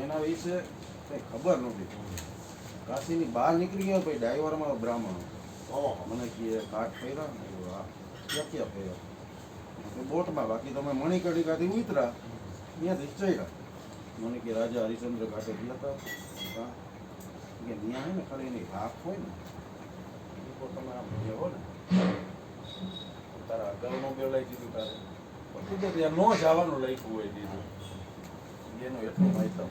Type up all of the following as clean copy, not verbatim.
એના વિશે કંઈ ખબર નથી. કાશીની બહાર નીકળી ગયો પછી ડ્રાઈવરમાં બ્રાહ્મણ મને કહે ઘાટ ફર્યા ને હા ક્યાં ક્યાં ફર્યા બોટમાં, બાકી તમે મણિકર્ણિકાથી ઉતરા ત્યાંથી ચડ્યા. મને કે રાજા હરિશ્ચંદ્ર ઘાટે ગયા હતા કે ત્યાં હોય ને ખાલી એની હાફ હોય ને એ તમે આમ જેવો ને તારા અગાઉનો બેલાઈ દીધું તારે પણ તું ત્યાં ન જવાનું લખ્યું હોય દીધું એનો એટલો માહિતી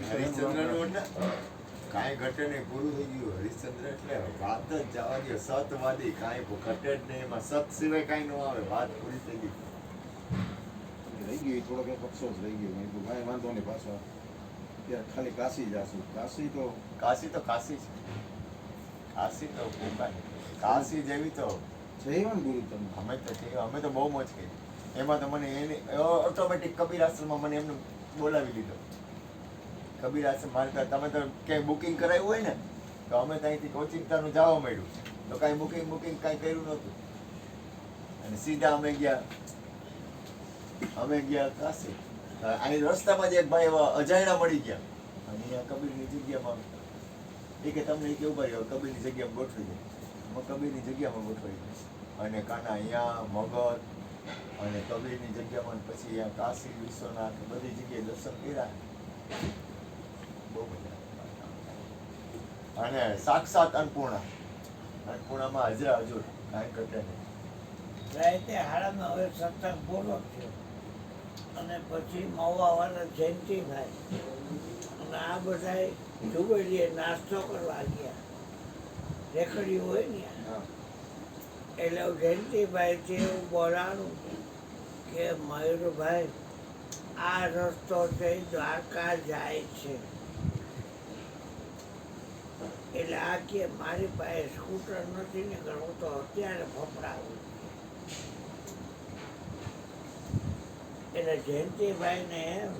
હરિશ્ચંદ્ર કાંઈ ઘટે નહીં, પૂરું થઈ ગયું. હરિશ્ચંદ્ર એટલે વાત જ જવા દે, સતવાદી, કાંઈ ઘટે જ નહીં, એમાં સત સિવાય કાંઈ ન આવે, વાત પૂરી થઈ ગઈ. રહી ગયું થોડોક એક અફસોસ રહી ગયો. મેં કીધું કાંઈ વાંધો નહીં, પાછા ત્યારે ખાલી કાશી જાશું. કાશી તો કાશી છે, કાશી તો કાશી જેવી તો જઈ ને ગુરુ તમે અમે તો બહુ મોજ કરી. એમાં તો મને એની ઓટોમેટિક કબીર આશ્રમમાં મને એમને બોલાવી લીધો. કબીર આશ્રમ મારે તમે તો ક્યાંય બુકિંગ કરાવ્યું હોય ને તો અમે ત્યાંથી ઓચિંતાનું જવા માંડ્યું તો કાંઈ બુકિંગ કાંઈ કર્યું નહોતું અને સીધા અમે ગયા કાશી. અહીં રસ્તામાં જ એક ભાઈ એવા અજાયણા મળી ગયા અને અહીંયા કબીરની જગ્યામાં એ કે તમને એ કેવું ભાઈ કબીરની જગ્યામાં ગોઠવી દે. અમે કબીરની જગ્યામાં ગોઠવાઈ ગયા અને કાના અહીંયા મગધ અને કબીરની જગ્યામાં પછી અહીંયા કાશી વિશ્વનાથ બધી જગ્યાએ દર્શન કર્યા. બહુ મજા અને સાક્ષાત અન્નપૂર્ણામાં હાજરા હજુર કાંઈ ઘટે નહીં. રાતે હાડામાં હવે સત્સંગ પૂર્વક થયો અને પછી મવાવાળા જયંતિ થાય અને આ બધા જુબેલીએ નાસ્તો કરવા ગયા. રેકડી હોય ને એટલે જયંતિભાઈ છે એવું બોલાણું કે મયુરભાઈ આ રસ્તો છે દ્વારકા જાય છે. એટલે આ કે મારી પાસે સ્કૂટર નથી ને હું તો અત્યારે ફફડાવું. એટલે જયંતિભાઈને એમ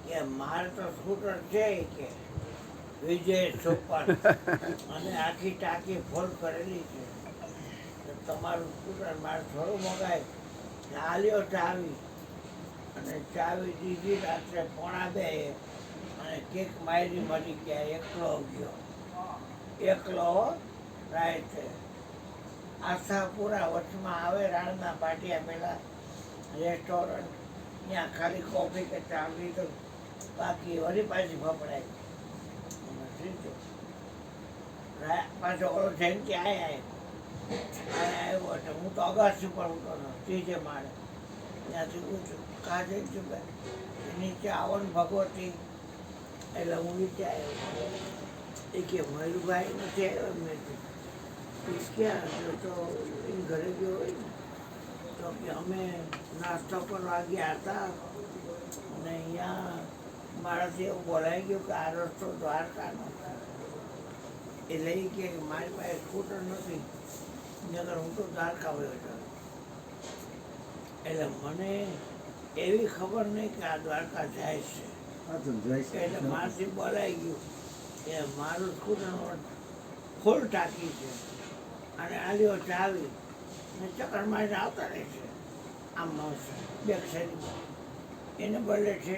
કે મારે તો સ્કૂટર છે કે વિજય સુપર અને આખી ટાંકી ફૂલ કરેલી છે, તમારું સ્કૂટર મારે થોડું મગાય. હાલ્યો ચાવી અને ચાવી દીધી રાત્રે 1:30 અને કેક મારી મરી ગયા. એકલો ગયો, એકલો રાતે. આશાપુરા વચમાં આવે રાણના પાટિયા પેલા રેસ્ટોરન્ટ, ત્યાં ખાલી કોફી કે ચા લીધો, બાકી વળી પાછી ફપડાય. પાછો ઓલો જયંતિ આવ્યો એટલે હું તો અગાસી પર ઉઠો ત્રીજે માળે. ત્યાંથી ઊંચું કાજે નીચે આવન ભગવતી. એટલે હું નીચે આવ્યો. એ કે મયુરભાઈ નથી આવ્યો. મેં ક્યાં તો એ ઘરે ગયો હોય ને તો કે અમે નાસ્તો કરવા ગયા હતા અને અહીંયા મારાથી એવું બોલાઈ ગયું કે આ રસ્તો દ્વારકાનો. એટલે એ કે મારી પાસે સ્કૂટર નથી નગર હું તો દ્વારકા વયો જાઉં. એટલે મને એવી ખબર નહીં કે આ દ્વારકા જાય છે. એટલે મારાથી બોલાઈ ગયું કે મારું સ્કૂટર ફૂલ ટાંકી છે અને આલ્યો ચાવી ને ચક્કર મારીને આવતા રહે છે આમ બેક સાઈડમાં. એને બદલે છે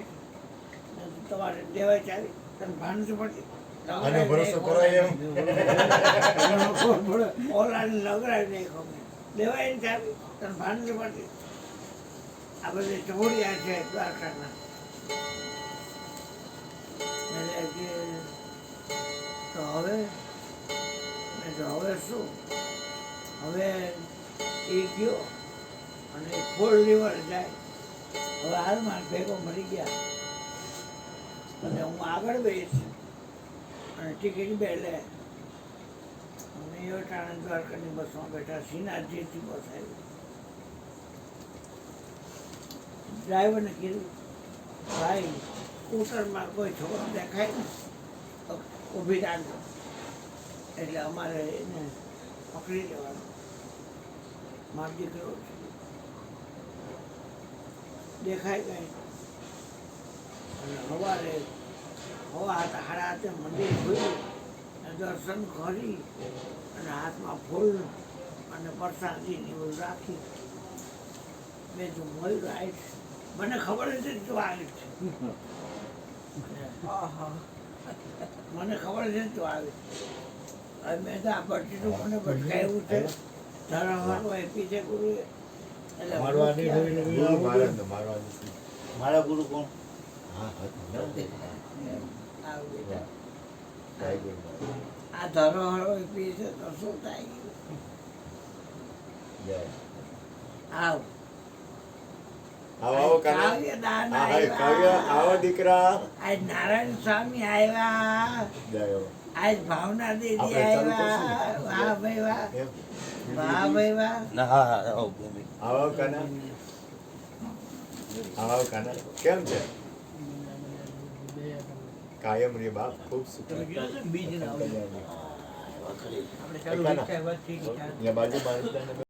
તમારે દેવાય ચાવી તને ભાન નથી પડતી. ઓલાને લગડાવી નહીં ખબર દેવાય ને ચાવી તને ભાન નથી પડતી. આ બધી ચોડિયા છે દ્વારકાના. તો હવે શું, હવે એ ગયો અને ફોર રિવર જાય. હવે હાલમાં ભેગો મરી ગયા અને હું આગળ બેસ અને ટિકિટ બે લે. અમે ટાણા દ્વારકાની બસમાં બેઠા. શ્રીનાથજીથી બસ આવી. ડ્રાઈવરને કીધું ભાઈ સ્કૂટરમાં કોઈ છોકરો દેખાય ને તો ઊભી રાખજો. એટલે અમારે એને પકડી લેવાનો. મારો દીકરો છે દેખાય કઈ. અને સવારે 7:30 મંદિર ખોલ્યું અને દર્શન કરી અને હાથમાં ફૂલ અને પ્રસાદીની બધું રાખી. મેં તું મયુર આવી મને ખબર નથી તું આવી છે. આહા. મને ખબર છે તું આવી હવે મેં તો આ ભટ્ટીનું મને ભટકાયું છે ધરાવાળો આપી છે ગુરુએ એટલે મારવાની હું જોઈને ગુરુ મારા તો મારવાનું છે. મારા ગુરુ કોણ હા હા આવ બેટા. ટાઈગર આ ધરોહરો આપી છે તો શું થાય જય આવ આવો આવો કાના કાવ્ય દાન હા હા કાવ્ય આવ્યા. આવો દીકરા આજ નારાયણ સ્વામી આવ્યા જય હો. આજ ભાવના દીદી આપણે ચાલુ આવ્યા કરશું ને? વાહ ભાઈ વાહ એમ વાહ ભાઈ વાહ આવો કાના આવો કાના કેમ છે કાયમ રે બાપ ખૂબ સુખ બીજ ના કલ્યાણ. આપણે ચાલુ કાના. રિક્ષા વચ્ચે અહીંયા બાજુમાં રસ્તાને